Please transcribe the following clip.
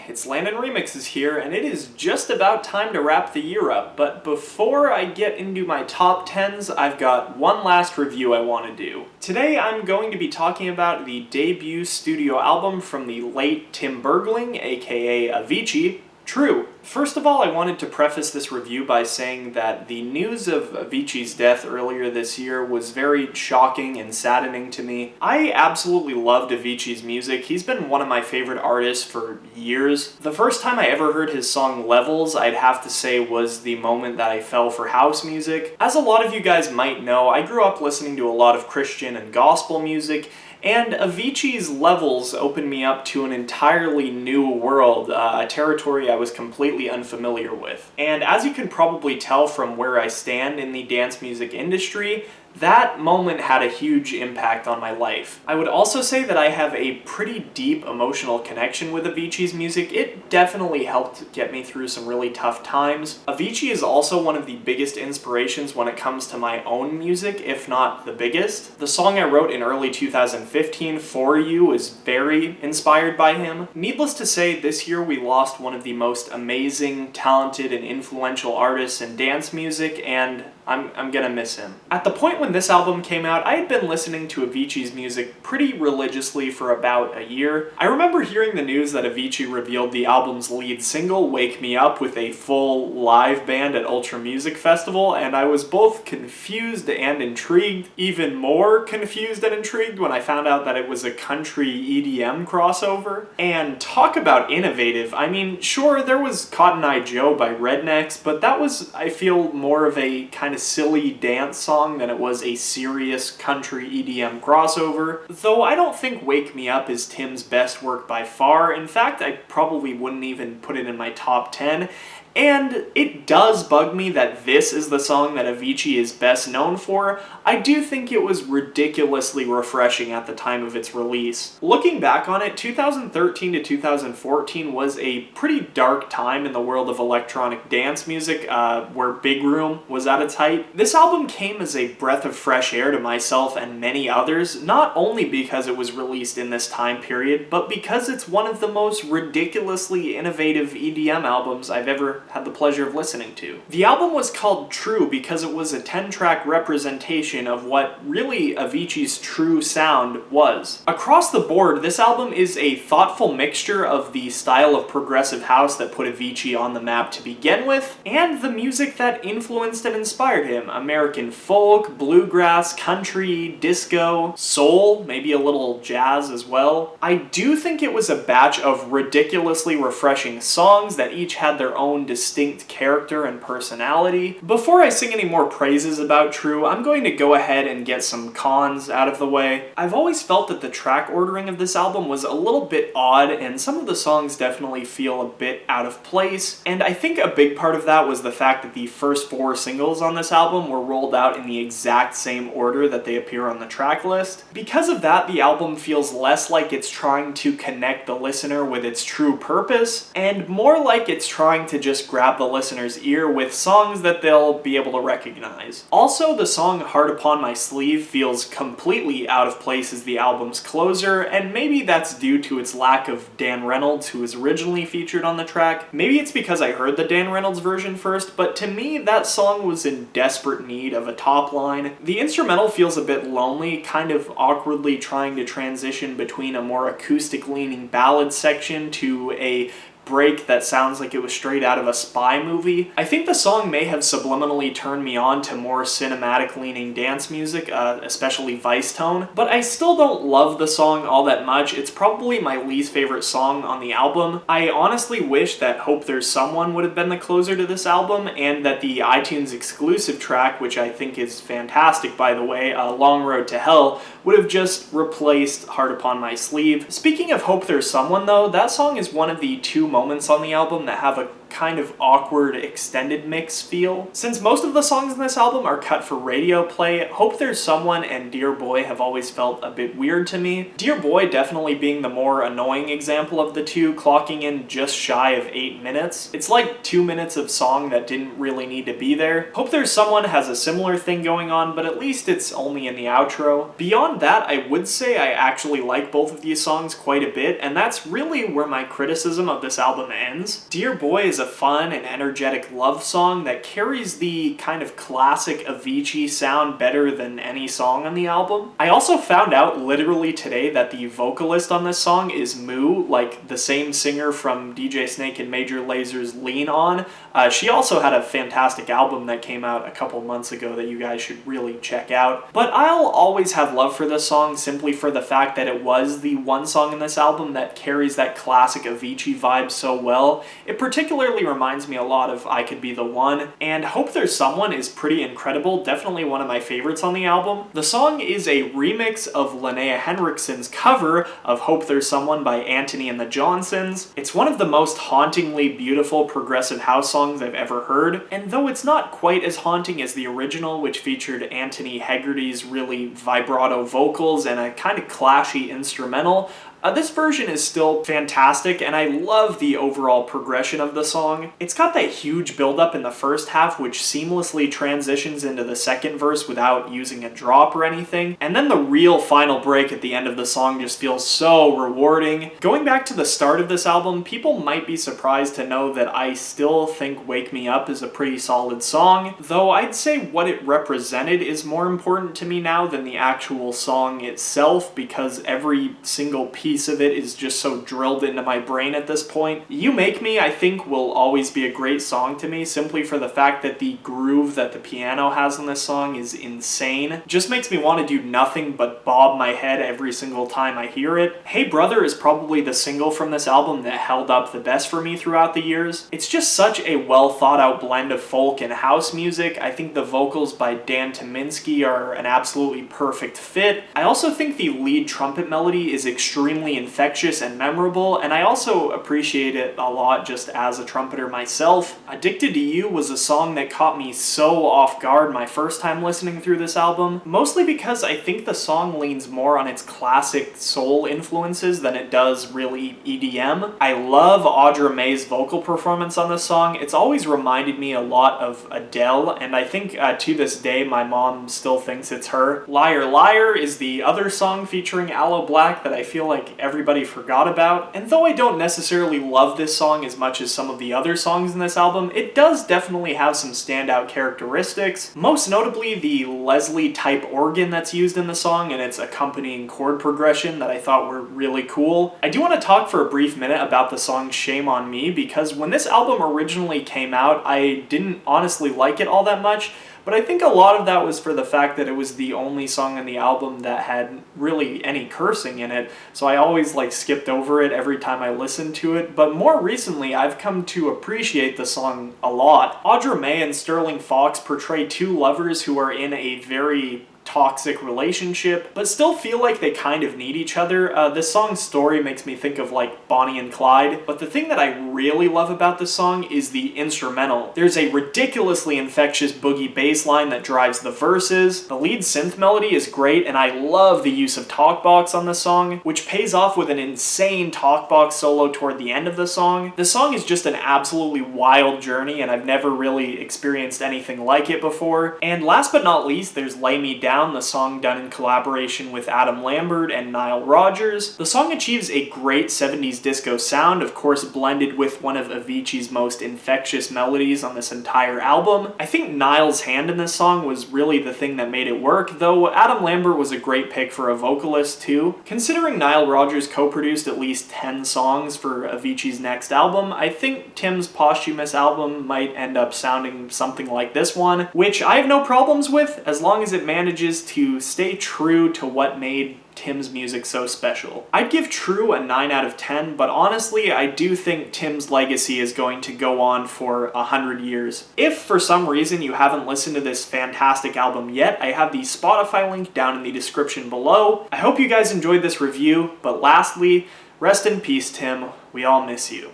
it's LandonRemixes here, and it is just about time to wrap the year up, but before I get into my top 10s, I've got one last review I want to do. Today I'm going to be talking about the debut studio album from the late Tim Bergling, aka Avicii, True. First of all, I wanted to preface this review by saying that the news of Avicii's death earlier this year was very shocking and saddening to me. I absolutely loved Avicii's music. He's been one of my favorite artists for years. The first time I ever heard his song Levels, I'd have to say was the moment that I fell for house music. As a lot of you guys might know, I grew up listening to a lot of Christian and gospel music, and Avicii's Levels opened me up to an entirely new world, a territory I was completely unfamiliar with. And as you can probably tell from where I stand in the dance music industry, that moment had a huge impact on my life. I would also say that I have a pretty deep emotional connection with Avicii's music. It definitely helped get me through some really tough times. Avicii is also one of the biggest inspirations when it comes to my own music, if not the biggest. The song I wrote in early 2015, For You, is very inspired by him. Needless to say, this year we lost one of the most amazing, talented, and influential artists in dance music, and I'm gonna miss him. At the point when this album came out, I had been listening to Avicii's music pretty religiously for about a year. I remember hearing the news that Avicii revealed the album's lead single, Wake Me Up, with a full live band at Ultra Music Festival, and I was both confused and intrigued. Even more confused and intrigued when I found out that it was a country EDM crossover. And talk about innovative. I mean, sure, there was Cotton Eye Joe by Rednecks, but that was, I feel, more of a kind of silly dance song than it was a serious country EDM crossover. Though I don't think Wake Me Up is Tim's best work by far. In fact, I probably wouldn't even put it in my top 10. And it does bug me that this is the song that Avicii is best known for. I do think it was ridiculously refreshing at the time of its release. Looking back on it, 2013 to 2014 was a pretty dark time in the world of electronic dance music, where Big Room was at its height. This album came as a breath of fresh air to myself and many others, not only because it was released in this time period, but because it's one of the most ridiculously innovative EDM albums I've ever had the pleasure of listening to. The album was called True because it was a 10-track representation of what really Avicii's true sound was. Across the board, this album is a thoughtful mixture of the style of progressive house that put Avicii on the map to begin with, and the music that influenced and inspired him. American folk, bluegrass, country, disco, soul, maybe a little jazz as well. I do think it was a batch of ridiculously refreshing songs that each had their own distinct character and personality. Before I sing any more praises about True, I'm going to go ahead and get some cons out of the way. I've always felt that the track ordering of this album was a little bit odd, and some of the songs definitely feel a bit out of place, and I think a big part of that was the fact that the first 4 singles on this album were rolled out in the exact same order that they appear on the track list. Because of that, the album feels less like it's trying to connect the listener with its true purpose, and more like it's trying to just grab the listener's ear with songs that they'll be able to recognize. Also, the song Heart Upon My Sleeve feels completely out of place as the album's closer, and maybe that's due to its lack of Dan Reynolds, who was originally featured on the track. Maybe it's because I heard the Dan Reynolds version first, but to me, that song was in desperate need of a top line. The instrumental feels a bit lonely, kind of awkwardly trying to transition between a more acoustic-leaning ballad section to a break that sounds like it was straight out of a spy movie. I think the song may have subliminally turned me on to more cinematic-leaning dance music, especially Vice Tone, but I still don't love the song all that much. It's probably my least favorite song on the album. I honestly wish that Hope There's Someone would have been the closer to this album, and that the iTunes exclusive track, which I think is fantastic by the way, Long Road to Hell, would have just replaced Heart Upon My Sleeve. Speaking of Hope There's Someone though, that song is one of the 2 moments on the album that have a kind of awkward extended mix feel. Since most of the songs in this album are cut for radio play, Hope There's Someone and Dear Boy have always felt a bit weird to me. Dear Boy definitely being the more annoying example of the two, clocking in just shy of 8 minutes. It's like 2 minutes of song that didn't really need to be there. Hope There's Someone has a similar thing going on, but at least it's only in the outro. Beyond that, I would say I actually like both of these songs quite a bit, and that's really where my criticism of this album ends. Dear Boy is a fun and energetic love song that carries the kind of classic Avicii sound better than any song on the album. I also found out literally today that the vocalist on this song is Moo, like the same singer from DJ Snake and Major Laser's Lean On. She also had a fantastic album that came out a couple months ago that you guys should really check out. But I'll always have love for this song simply for the fact that it was the one song in this album that carries that classic Avicii vibe so well. It particularly reminds me a lot of I Could Be the One, and Hope There's Someone is pretty incredible, definitely one of my favorites on the album. The song is a remix of Linnea Henriksen's cover of Hope There's Someone by Anthony and the Johnsons. It's one of the most hauntingly beautiful progressive house songs I've ever heard, and though it's not quite as haunting as the original, which featured Anthony Hegarty's really vibrato vocals and a kind of clashy instrumental, this version is still fantastic, and I love the overall progression of the song. It's got that huge build-up in the first half, which seamlessly transitions into the second verse without using a drop or anything, and then the real final break at the end of the song just feels so rewarding. Going back to the start of this album, people might be surprised to know that I still think Wake Me Up is a pretty solid song, though I'd say what it represented is more important to me now than the actual song itself, because every single piece of it is just so drilled into my brain at this point. You Make Me, I think, will always be a great song to me, simply for the fact that the groove that the piano has on this song is insane. Just makes me want to do nothing but bob my head every single time I hear it. Hey Brother is probably the single from this album that held up the best for me throughout the years. It's just such a well thought out blend of folk and house music. I think the vocals by Dan Tyminski are an absolutely perfect fit. I also think the lead trumpet melody is extremely infectious and memorable, and I also appreciate it a lot just as a trumpeter myself. Addicted to You was a song that caught me so off guard my first time listening through this album, mostly because I think the song leans more on its classic soul influences than it does really EDM. I love Audra May's vocal performance on this song. It's always reminded me a lot of Adele, and I think to this day my mom still thinks it's her. Liar Liar is the other song featuring Aloe Blacc that I feel like everybody forgot about, and though I don't necessarily love this song as much as some of the other songs in this album, it does definitely have some standout characteristics, most notably the Leslie type organ that's used in the song and its accompanying chord progression that I thought were really cool. I do want to talk for a brief minute about the song Shame on Me, because when this album originally came out, I didn't honestly like it all that much, but I think a lot of that was for the fact that it was the only song on the album that had really any cursing in it, so I always skipped over it every time I listened to it. But more recently, I've come to appreciate the song a lot. Audra May and Sterling Fox portray two lovers who are in a very toxic relationship, but still feel like they kind of need each other. This song's story makes me think of Bonnie and Clyde, but the thing that I really love about this song is the instrumental. There's a ridiculously infectious boogie bass line that drives the verses. The lead synth melody is great, and I love the use of talkbox on the song, which pays off with an insane talkbox solo toward the end of the song. The song is just an absolutely wild journey, and I've never really experienced anything like it before. And last but not least, there's Lay Me Down, the song done in collaboration with Adam Lambert and Nile Rodgers. The song achieves a great 70s disco sound, of course blended with one of Avicii's most infectious melodies on this entire album. I think Nile's hand in this song was really the thing that made it work, though Adam Lambert was a great pick for a vocalist too. Considering Nile Rodgers co-produced at least 10 songs for Avicii's next album, I think Tim's posthumous album might end up sounding something like this one, which I have no problems with as long as it manages to stay true to what made Tim's music so special. I'd give True a 9 out of 10, but honestly, I do think Tim's legacy is going to go on for 100 years. If for some reason you haven't listened to this fantastic album yet, I have the Spotify link down in the description below. I hope you guys enjoyed this review, but lastly, rest in peace, Tim. We all miss you.